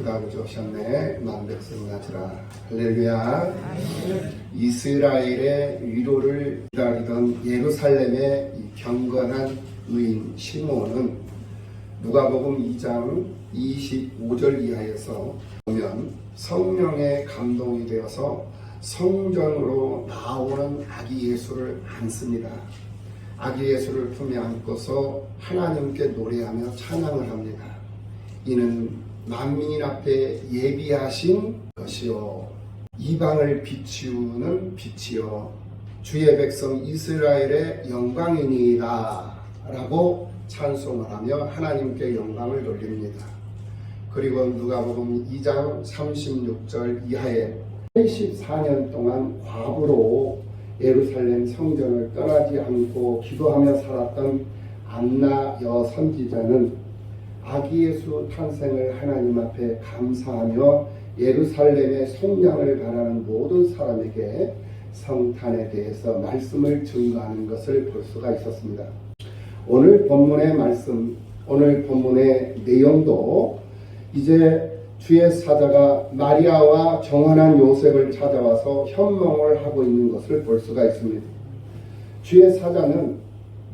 그가 구주 오셨네. 만백성 나주라. 할렐루야. 이스라엘의 위로를 기다리던 예루살렘의 이 경건한 의인 시므온은 누가복음 2장 25절 이하에서 보면 성령의 감동이 되어서 성전으로 나오는 아기 예수를 안습니다. 아기 예수를 품에 안고서 하나님께 노래하며 찬양을 합니다. 이는 만민 앞에 예비하신 것이요 이방을 비추는 빛이요 주의 백성 이스라엘의 영광이니이다 라고 찬송을 하며 하나님께 영광을 돌립니다. 그리고 누가복음 2장 36절 이하에 84년 동안 과부로 예루살렘 성전을 떠나지 않고 기도하며 살았던 안나 여선지자는 아기 예수 탄생을 하나님 앞에 감사하며 예루살렘의 성량을 바라는 모든 사람에게 성탄에 대해서 말씀을 증거하는 것을 볼 수가 있었습니다. 오늘 본문의 말씀, 오늘 본문의 내용도 이제 주의 사자가 마리아와 정혼한 요셉을 찾아와서 현몽을 하고 있는 것을 볼 수가 있습니다. 주의 사자는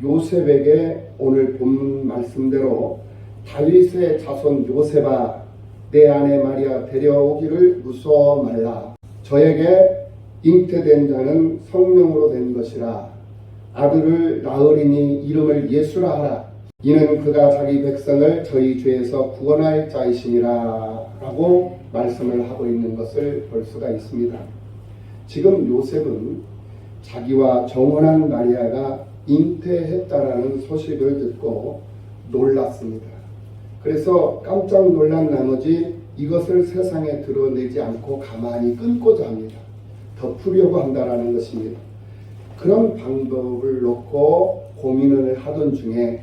요셉에게 오늘 본문 말씀대로 다윗의 자손 요셉아 내 아내 마리아 데려오기를 무서워 말라. 저에게 잉태된 자는 성령으로 된 것이라. 아들을 낳으리니 이름을 예수라 하라. 이는 그가 자기 백성을 저희 죄에서 구원할 자이시니라 라고 말씀을 하고 있는 것을 볼 수가 있습니다. 지금 요셉은 자기와 정혼한 마리아가 잉태했다라는 소식을 듣고 놀랐습니다. 그래서 깜짝 놀란 나머지 이것을 세상에 드러내지 않고 가만히 끊고자 합니다. 덮으려고 한다라는 것입니다. 그런 방법을 놓고 고민을 하던 중에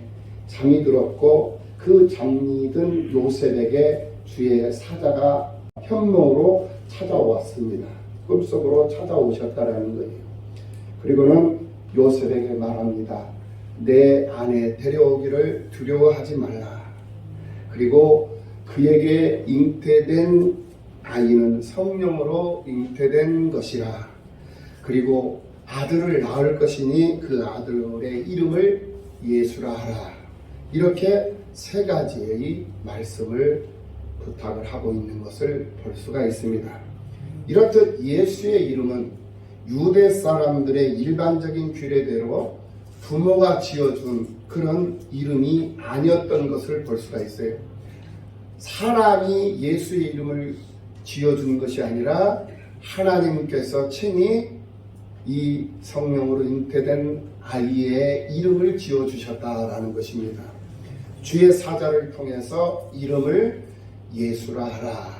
잠이 들었고 그 잠이 든 요셉에게 주의 사자가 현몽으로 찾아왔습니다. 꿈속으로 찾아오셨다라는 거예요. 그리고는 요셉에게 말합니다. 내 아내 데려오기를 두려워하지 말라. 그리고 그에게 잉태된 아이는 성령으로 잉태된 것이라. 그리고 아들을 낳을 것이니 그 아들의 이름을 예수라 하라. 이렇게 세 가지의 말씀을 부탁을 하고 있는 것을 볼 수가 있습니다. 이렇듯 예수의 이름은 유대 사람들의 일반적인 규례대로 부모가 지어준 그런 이름이 아니었던 것을 볼 수가 있어요. 사람이 예수의 이름을 지어준 것이 아니라 하나님께서 친히 이 성령으로 잉태된 아이의 이름을 지어주셨다라는 것입니다. 주의 사자를 통해서 이름을 예수라 하라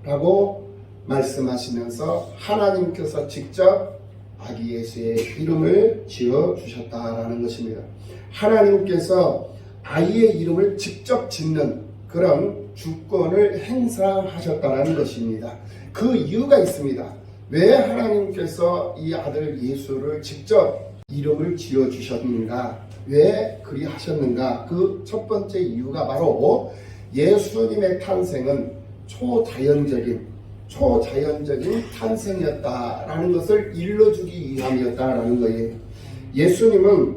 라고 말씀하시면서 하나님께서 직접 아기 예수의 이름을 지어주셨다라는 것입니다. 하나님께서 아이의 이름을 직접 짓는 그런 주권을 행사하셨다라는 것입니다. 그 이유가 있습니다. 왜 하나님께서 이 아들 예수를 직접 이름을 지어주셨는가? 왜 그리 하셨는가? 그 첫 번째 이유가 바로 예수님의 탄생은 초자연적인 탄생이었다라는 것을 일러주기 위함이었다라는 거예요. 예수님은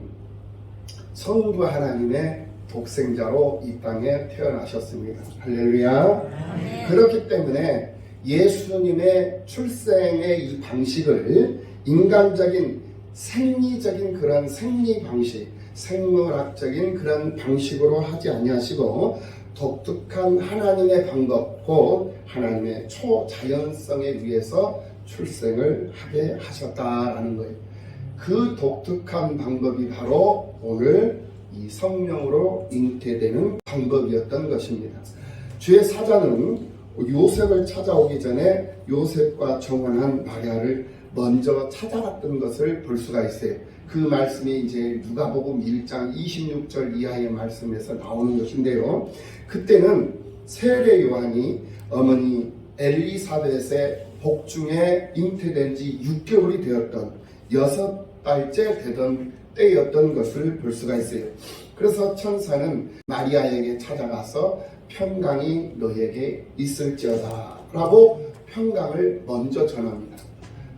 성부 하나님의 독생자로 이 땅에 태어나셨습니다. 할렐루야. 그렇기 때문에 예수님의 출생의 이 방식을 인간적인 생리적인 그런 생리 방식, 생물학적인 그런 방식으로 하지 아니하시고 독특한 하나님의 방법, 곧 하나님의 초자연성에 의해서 출생을 하게 하셨다라는 거예요. 그 독특한 방법이 바로 오늘 이 성령으로 잉태되는 방법이었던 것입니다. 주의 사자는 요셉을 찾아오기 전에 요셉과 정혼한 마리아를 먼저 찾아갔던 것을 볼 수가 있어요. 그 말씀이 이제 누가복음 1장 26절 이하의 말씀에서 나오는 것인데요. 그때는 세례 요한이 어머니 엘리사벳의 복중에 잉태된 지 6개월이 되었던 6달째 되던 때였던 것을 볼 수가 있어요. 그래서 천사는 마리아에게 찾아가서 평강이 너에게 있을지어다 라고 평강을 먼저 전합니다.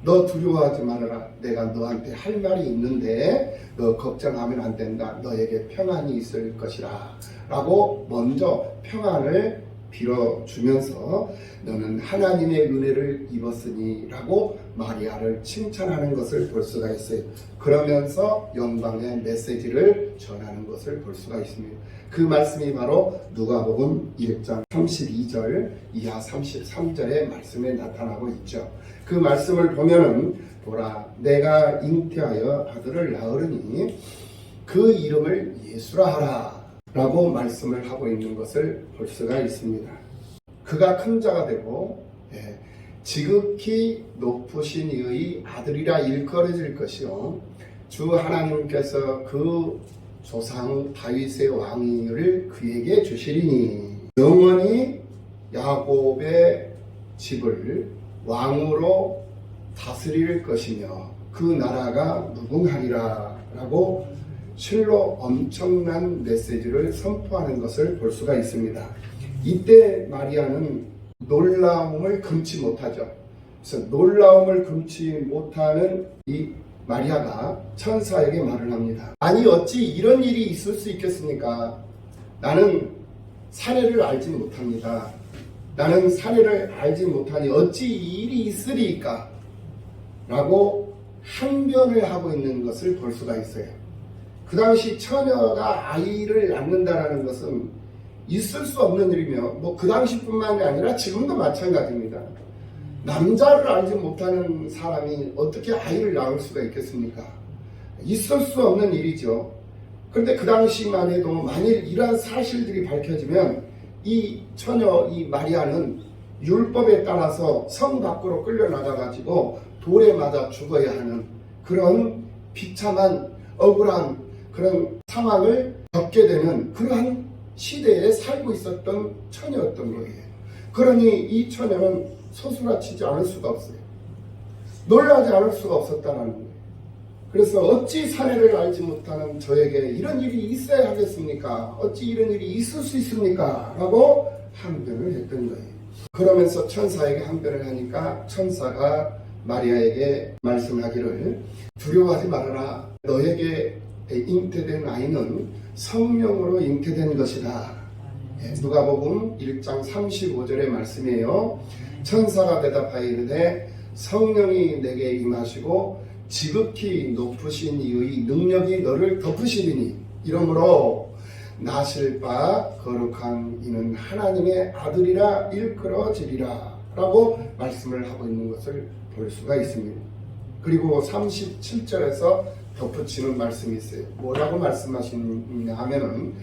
너 두려워하지 말아라. 내가 너한테 할 말이 있는데 너 걱정하면 안 된다. 너에게 평안이 있을 것이라 라고 먼저 평안을 빌어주면서 너는 하나님의 은혜를 입었으니 라고 마리아를 칭찬하는 것을 볼 수가 있어요. 그러면서 영광의 메시지를 전하는 것을 볼 수가 있습니다. 그 말씀이 바로 누가복음 1장 32절 이하 33절의 말씀에 나타나고 있죠. 그 말씀을 보면은 보라 내가 잉태하여 아들을 낳으리니 그 이름을 예수라 하라 라고 말씀을 하고 있는 것을 볼 수가 있습니다. 그가 큰 자가 되고 지극히 높으신 이의 아들이라 일컬어질 것이요 주 하나님께서 그 조상 다윗의 왕위를 그에게 주시리니 영원히 야곱의 집을 왕으로 다스릴 것이며 그 나라가 무궁하리라 라고 실로 엄청난 메시지를 선포하는 것을 볼 수가 있습니다. 이때 마리아는 놀라움을 금치 못하죠. 그래서 놀라움을 금치 못하는 이 마리아가 천사에게 말을 합니다. 아니 어찌 이런 일이 있을 수 있겠습니까? 나는 사례를 알지 못합니다. 나는 사례를 알지 못하니 어찌 이 일이 있으리까? 라고 항변을 하고 있는 것을 볼 수가 있어요. 그 당시 처녀가 아이를 낳는다라는 것은 있을 수 없는 일이며 그 당시뿐만이 아니라 지금도 마찬가지입니다. 남자를 알지 못하는 사람이 어떻게 아이를 낳을 수가 있겠습니까? 있을 수 없는 일이죠. 그런데 그 당시만 해도 만일 이러한 사실들이 밝혀지면 이 처녀 이 마리아는 율법에 따라서 성 밖으로 끌려나가가지고 돌에 맞아 죽어야 하는 그런 비참한 억울한 그런 상황을 겪게 되는 그러한 시대에 살고 있었던 처녀였던 거예요. 그러니 이 처녀는 소스라치지 않을 수가 없어요. 놀라지 않을 수가 없었다는 거예요. 그래서 어찌 사례를 알지 못하는 저에게 이런 일이 있어야 하겠습니까? 어찌 이런 일이 있을 수 있습니까? 라고 항변을 했던 거예요. 그러면서 천사에게 항변을 하니까 천사가 마리아에게 말씀하기를 두려워하지 말아라. 너에게 잉태된 아이는 성령으로 잉태된 것이다. 누가복음 1장 35절의 말씀이에요. 천사가 대답하여 이르되 성령이 내게 임하시고 지극히 높으신 이의 능력이 너를 덮으시리니 이러므로 나실 바 거룩한 이는 하나님의 아들이라 일컬어지리라 라고 말씀을 하고 있는 것을 볼 수가 있습니다. 그리고 37절에서 덧붙이는 말씀이 있어요. 뭐라고 말씀하시냐 하면은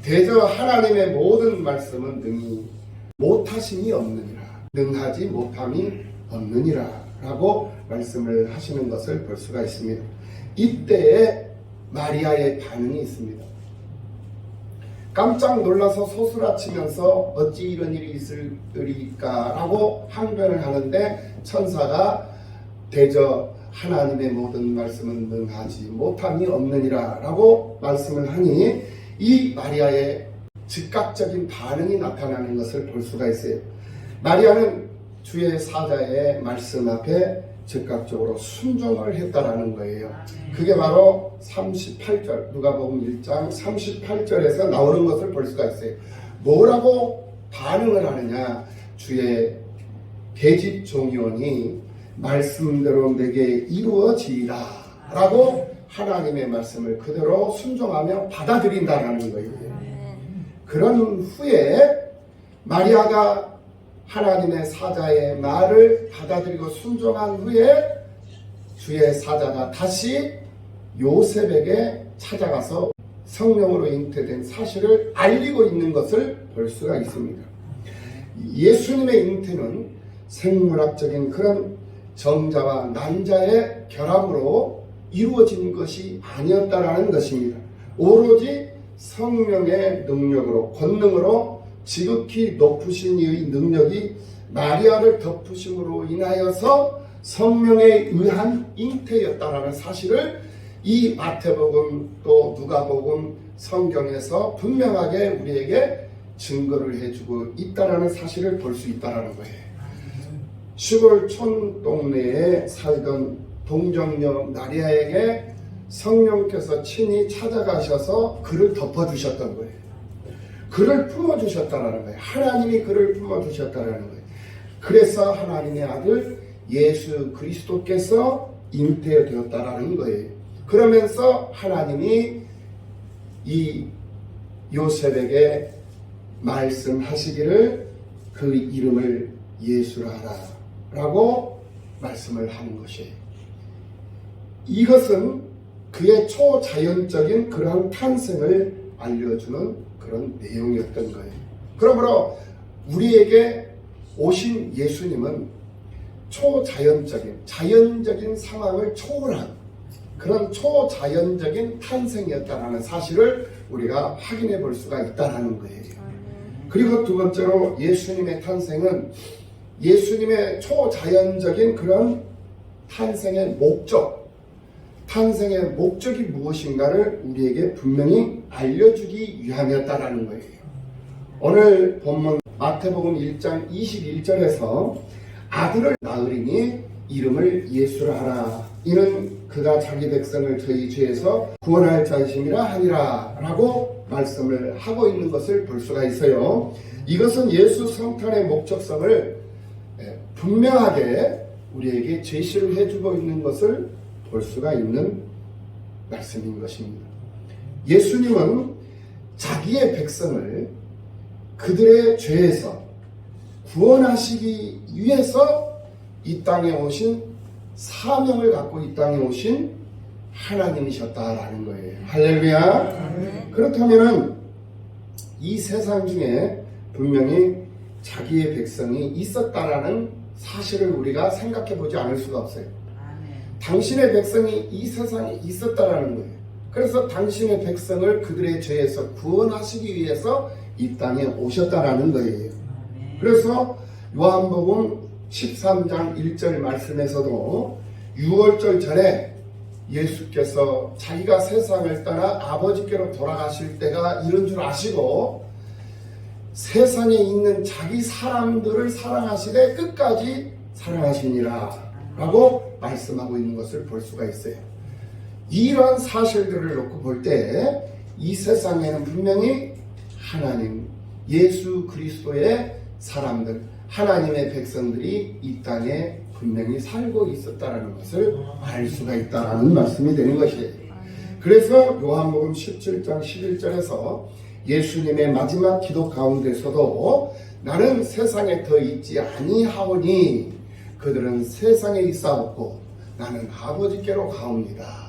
대저 하나님의 모든 말씀은 능히 못하심이 없느니라 능하지 못함이 없느니라 라고 말씀을 하시는 것을 볼 수가 있습니다. 이때에 마리아의 반응이 있습니다. 깜짝 놀라서 소스라치면서 어찌 이런 일이 있으리까 라고 항변을 하는데 천사가 대저 하나님의 모든 말씀은 능하지 못함이 없느니라 라고 말씀을 하니 이 마리아의 즉각적인 반응이 나타나는 것을 볼 수가 있어요. 마리아는 주의 사자의 말씀 앞에 즉각적으로 순종을 했다라는 거예요. 그게 바로 38절 누가복음 1장 38절에서 나오는 것을 볼 수가 있어요. 뭐라고 반응을 하느냐? 주의 계집 종이오니 말씀대로 내게 이루어지리라 라고 하나님의 말씀을 그대로 순종하며 받아들인다라는 거예요. 그런 후에 마리아가 하나님의 사자의 말을 받아들이고 순종한 후에 주의 사자가 다시 요셉에게 찾아가서 성령으로 잉태된 사실을 알리고 있는 것을 볼 수가 있습니다. 예수님의 잉태는 생물학적인 그런 정자와 난자의 결합으로 이루어진 것이 아니었다라는 것입니다. 오로지 성령의 능력으로 권능으로 지극히 높으신 이의 능력이 마리아를 덮으심으로 인하여서 성령에 의한 잉태였다라는 사실을 이 마태복음 또 누가복음 성경에서 분명하게 우리에게 증거를 해주고 있다라는 사실을 볼 수 있다라는 거예요. 시골 촌동네에 살던 동정녀 마리아에게 성령께서 친히 찾아가셔서 그를 덮어주셨던 거예요. 그를 품어주셨다라는 거예요. 하나님이 그를 품어주셨다라는 거예요. 그래서 하나님의 아들 예수 그리스도께서 잉태되었다라는 거예요. 그러면서 하나님이 이 요셉에게 말씀하시기를 그 이름을 예수라 하라 라고 말씀을 하는 것이에요. 이것은 그의 초자연적인 그러한 탄생을 알려주는 그런 내용이었던 거예요. 그러므로 우리에게 오신 예수님은 초자연적인, 자연적인 상황을 초월한 그런 초자연적인 탄생이었다는 사실을 우리가 확인해 볼 수가 있다는 거예요. 그리고 두 번째로 예수님의 탄생은 예수님의 초자연적인 그런 탄생의 목적이 무엇인가를 우리에게 분명히 알려주기 위함이었다라는 거예요. 오늘 본문 마태복음 1장 21절에서 아들을 낳으리니 이름을 예수라 하라. 이는 그가 자기 백성을 저희 죄에서 구원할 자이심이라 하니라 라고 말씀을 하고 있는 것을 볼 수가 있어요. 이것은 예수 성탄의 목적성을 분명하게 우리에게 제시를 해주고 있는 것을 볼 수가 있는 말씀인 것입니다. 예수님은 자기의 백성을 그들의 죄에서 구원하시기 위해서 이 땅에 오신 사명을 갖고 이 땅에 오신 하나님이셨다라는 거예요. 할렐루야. 그렇다면은 이 세상 중에 분명히 자기의 백성이 있었다라는 사실을 우리가 생각해 보지 않을 수가 없어요. 당신의 백성이 이 세상에 있었다라는 거예요. 그래서 당신의 백성을 그들의 죄에서 구원하시기 위해서 이 땅에 오셨다라는 거예요. 그래서 요한복음 13장 1절 말씀에서도 6월절 전에 예수께서 자기가 세상을 떠나 아버지께로 돌아가실 때가 이런 줄 아시고 세상에 있는 자기 사람들을 사랑하시되 끝까지 사랑하시니라 라고 말씀하고 있는 것을 볼 수가 있어요. 이런 사실들을 놓고 볼 때 이 세상에는 분명히 하나님, 예수 그리스도의 사람들, 하나님의 백성들이 이 땅에 분명히 살고 있었다는 것을 알 수가 있다는 말씀이 되는 것이에요. 그래서 요한복음 17장 11절에서 예수님의 마지막 기도 가운데서도 나는 세상에 더 있지 아니하오니 그들은 세상에 있사옵고 나는 아버지께로 가옵니다.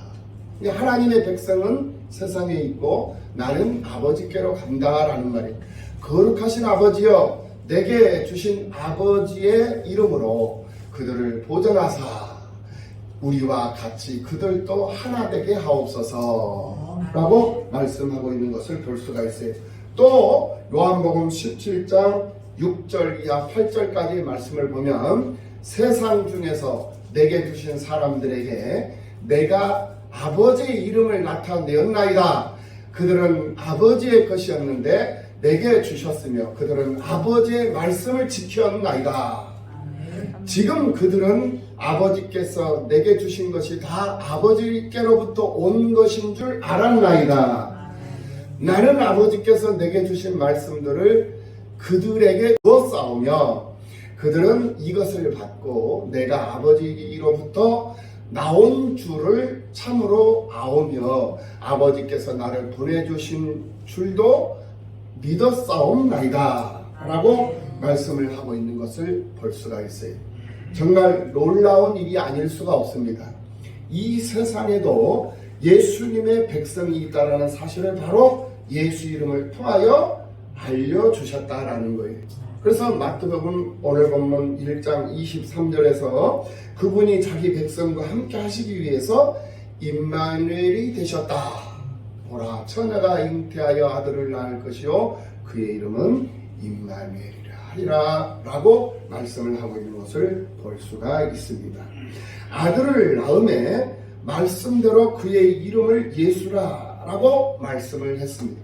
하나님의 백성은 세상에 있고 나는 아버지께로 간다라는 말이에요. 거룩하신 아버지여 내게 주신 아버지의 이름으로 그들을 보존하사 우리와 같이 그들도 하나 되게 하옵소서 라고 말씀하고 있는 것을 볼 수가 있어요. 또 요한복음 17장 6절 이하 8절까지 말씀을 보면 세상 중에서 내게 주신 사람들에게 내가 아버지의 이름을 나타내었나이다. 그들은 아버지의 것이었는데 내게 주셨으며 그들은 아버지의 말씀을 지켰나이다. 지금 그들은 아버지께서 내게 주신 것이 다 아버지께로부터 온 것인 줄 알았나이다. 나는 아버지께서 내게 주신 말씀들을 그들에게 주었사오며 그들은 이것을 받고 내가 아버지로부터 나온 줄을 참으로 아오며 아버지께서 나를 보내주신 줄도 믿었사옵나이다 라고 말씀을 하고 있는 것을 볼 수가 있어요. 정말 놀라운 일이 아닐 수가 없습니다. 이 세상에도 예수님의 백성이 있다는 사실을 바로 예수 이름을 통하여 알려주셨다라는 거예요. 그래서 마태복음 오늘 본문 1장 23절에서 그분이 자기 백성과 함께 하시기 위해서 임마누엘이 되셨다. 보라 처녀가 잉태하여 아들을 낳을 것이요 그의 이름은 임마누엘이라 하리라 라고 말씀을 하고 있는 것을 볼 수가 있습니다. 아들을 낳음에 말씀대로 그의 이름을 예수라 라고 말씀을 했습니다.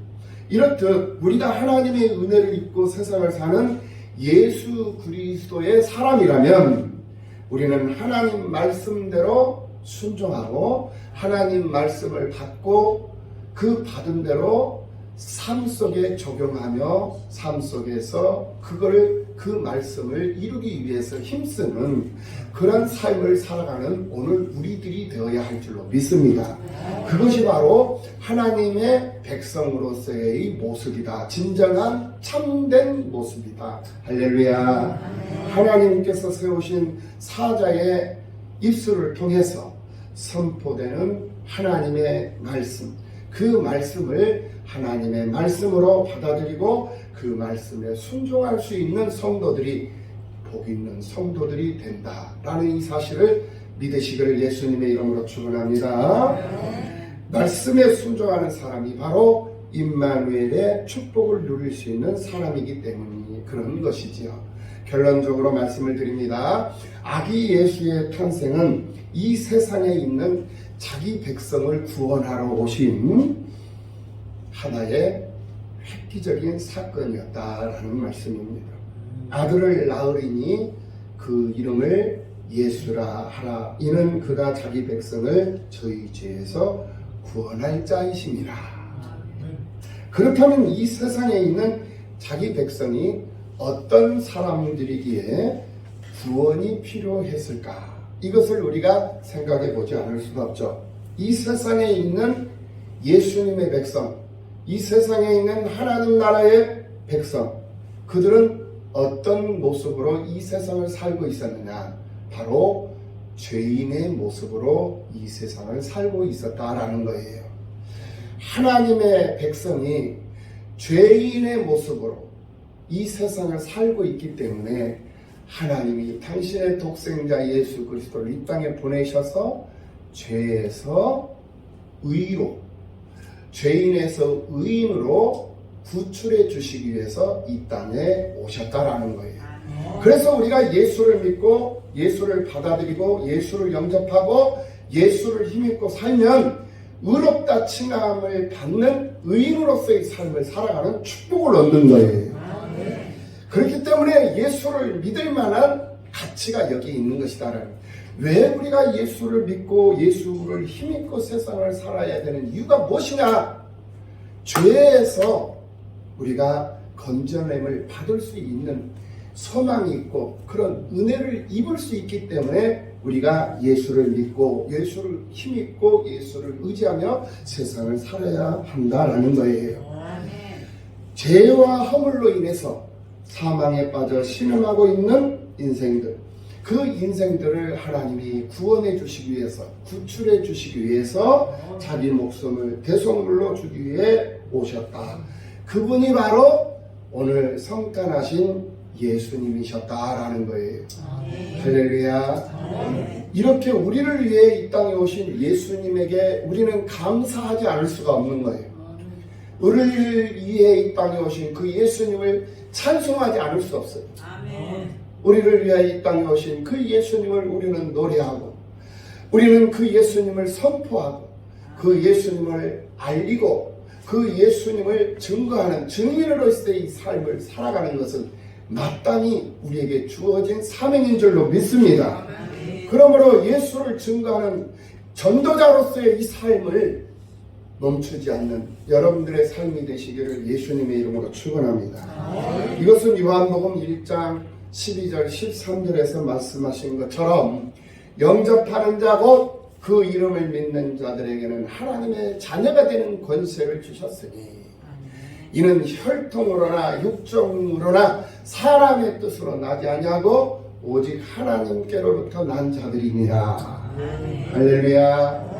이렇듯 우리가 하나님의 은혜를 입고 세상을 사는 예수 그리스도의 사람이라면 우리는 하나님 말씀대로 순종하고 하나님 말씀을 받고 그 받은 대로 삶 속에 적용하며 삶 속에서 그 말씀을 이루기 위해서 힘쓰는 그런 삶을 살아가는 오늘 우리들이 되어야 할 줄로 믿습니다. 그것이 바로 하나님의 백성으로서의 모습이다. 진정한 참된 모습이다. 할렐루야. 하나님께서 세우신 사자의 입술을 통해서 선포되는 하나님의 말씀, 그 말씀을 하나님의 말씀으로 받아들이고 그 말씀에 순종할 수 있는 성도들이 복 있는 성도들이 된다라는 이 사실을 믿으시기를 예수님의 이름으로 축원합니다. 말씀에 순종하는 사람이 바로 임마누엘의 축복을 누릴 수 있는 사람이기 때문에 그런 것이지요. 결론적으로 말씀을 드립니다. 아기 예수의 탄생은 이 세상에 있는 자기 백성을 구원하러 오신 하나의 획기적인 사건이었다라는 말씀입니다. 아들을 낳으리니 그 이름을 예수라 하라. 이는 그가 자기 백성을 저희 죄에서 구원할 자이심이라. 그렇다면 이 세상에 있는 자기 백성이 어떤 사람들이기에 구원이 필요했을까? 이것을 우리가 생각해 보지 않을 수가 없죠. 이 세상에 있는 예수님의 백성, 이 세상에 있는 하나님 나라의 백성, 그들은 어떤 모습으로 이 세상을 살고 있었느냐? 바로 죄인의 모습으로 이 세상을 살고 있었다라는 거예요. 하나님의 백성이 죄인의 모습으로 이 세상을 살고 있기 때문에 하나님이 당신의 독생자 예수 그리스도를 이 땅에 보내셔서 죄에서 의로, 죄인에서 의인으로 구출해 주시기 위해서 이 땅에 오셨다라는 거예요. 그래서 우리가 예수를 믿고 예수를 받아들이고 예수를 영접하고 예수를 힘입고 살면 의롭다 칭함을 받는 의인으로서의 삶을 살아가는 축복을 얻는 거예요. 그렇기 때문에 예수를 믿을 만한 가치가 여기 있는 것이다. 왜 우리가 예수를 믿고 예수를 힘입고 세상을 살아야 되는 이유가 무엇이냐? 죄에서 우리가 건져냄을 받을 수 있는 소망이 있고 그런 은혜를 입을 수 있기 때문에 우리가 예수를 믿고 예수를 힘입고 예수를 의지하며 세상을 살아야 한다라는 거예요. 죄와 허물로 인해서 사망에 빠져 신음하고 있는 인생들, 그 인생들을 하나님이 구원해 주시기 위해서, 구출해 주시기 위해서 자기 목숨을 대속물로 주기 위해 오셨다. 그분이 바로 오늘 성탄하신 예수님이셨다라는 거예요. 할렐루야. 이렇게 우리를 위해 이 땅에 오신 예수님에게 우리는 감사하지 않을 수가 없는 거예요. 우리를 위해 이 땅에 오신 그 예수님을 찬송하지 않을 수 없어요. 우리를 위해 이 땅에 오신 그 예수님을 우리는 노래하고 우리는 그 예수님을 선포하고 그 예수님을 알리고 그 예수님을 증거하는 증인으로서의 삶을 살아가는 것은 마땅히 우리에게 주어진 사명인 줄로 믿습니다. 그러므로 예수를 증거하는 전도자로서의 이 삶을 멈추지 않는 여러분들의 삶이 되시기를 예수님의 이름으로 축원합니다. 이것은 요한복음 1장 12절 13절에서 말씀하신 것처럼 영접하는 자 곧 그 이름을 믿는 자들에게는 하나님의 자녀가 되는 권세를 주셨으니 이는 혈통으로나 육정으로나 사람의 뜻으로 나지 아니하고 오직 하나님께로부터 난 자들이니라. 할렐루야.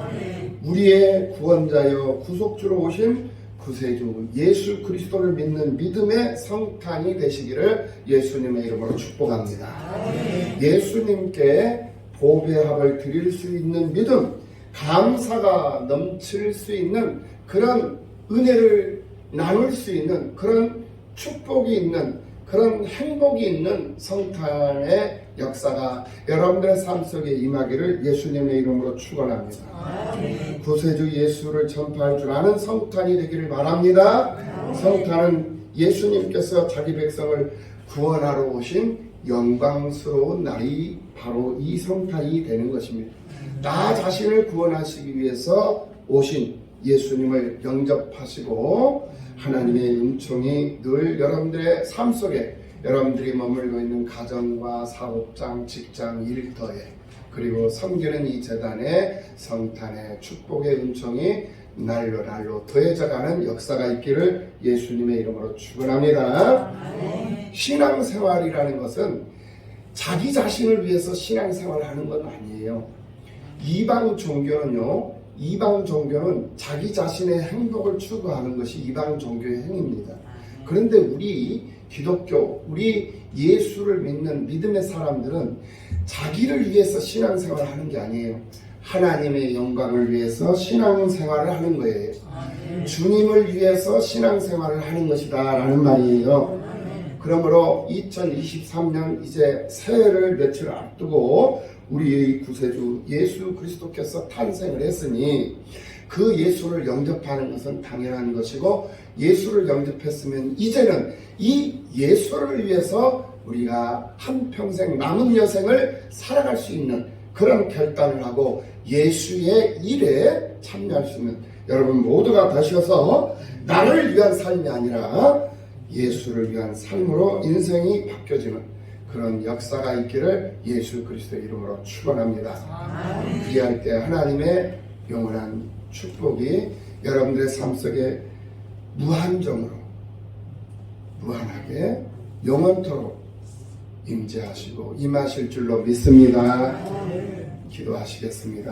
우리의 구원자여 구속주로 오신 구세주 예수 그리스도를 믿는 믿음의 성탄이 되시기를 예수님의 이름으로 축복합니다. 예수님께 보배합을 드릴 수 있는 믿음, 감사가 넘칠 수 있는 그런 은혜를 나눌 수 있는 그런 축복이 있는 그런 행복이 있는 성탄의 역사가 여러분들의 삶 속에 임하기를 예수님의 이름으로 축원합니다. 구세주 예수를 전파할 줄 아는 성탄이 되기를 바랍니다. 성탄은 예수님께서 자기 백성을 구원하러 오신 영광스러운 날이 바로 이 성탄이 되는 것입니다. 나 자신을 구원하시기 위해서 오신 예수님을 영접하시고 하나님의 은총이 늘 여러분들의 삶 속에 여러분들이 머물고 있는 가정과 사업장, 직장, 일터에 그리고 섬기는 이 재단의 성탄의 축복의 은총이 날로 날로 더해져가는 역사가 있기를 예수님의 이름으로 축원합니다. 신앙생활이라는 것은 자기 자신을 위해서 신앙생활을 하는 건 아니에요. 이방 종교는 자기 자신의 행복을 추구하는 것이 이방 종교의 행위입니다. 그런데 우리 기독교, 우리 예수를 믿는 믿음의 사람들은 자기를 위해서 신앙생활을 하는 게 아니에요. 하나님의 영광을 위해서 신앙생활을 하는 거예요. 주님을 위해서 신앙생활을 하는 것이다 라는 말이에요. 그러므로 2023년 이제 새해를 며칠 앞두고 우리의 구세주 예수 그리스도께서 탄생을 했으니 그 예수를 영접하는 것은 당연한 것이고, 예수를 영접했으면 이제는 이 예수를 위해서 우리가 한평생 남은 여생을 살아갈 수 있는 그런 결단을 하고 예수의 일에 참여할 수 있는 여러분 모두가 다시어서 나를 위한 삶이 아니라 예수를 위한 삶으로 인생이 바뀌어지는 그런 역사가 있기를 예수 그리스도의 이름으로 축원합니다. 그리할 때 하나님의 영원한 축복이 여러분들의 삶 속에 무한정으로 무한하게 영원토록 임재하시고 임하실 줄로 믿습니다. 기도하시겠습니다.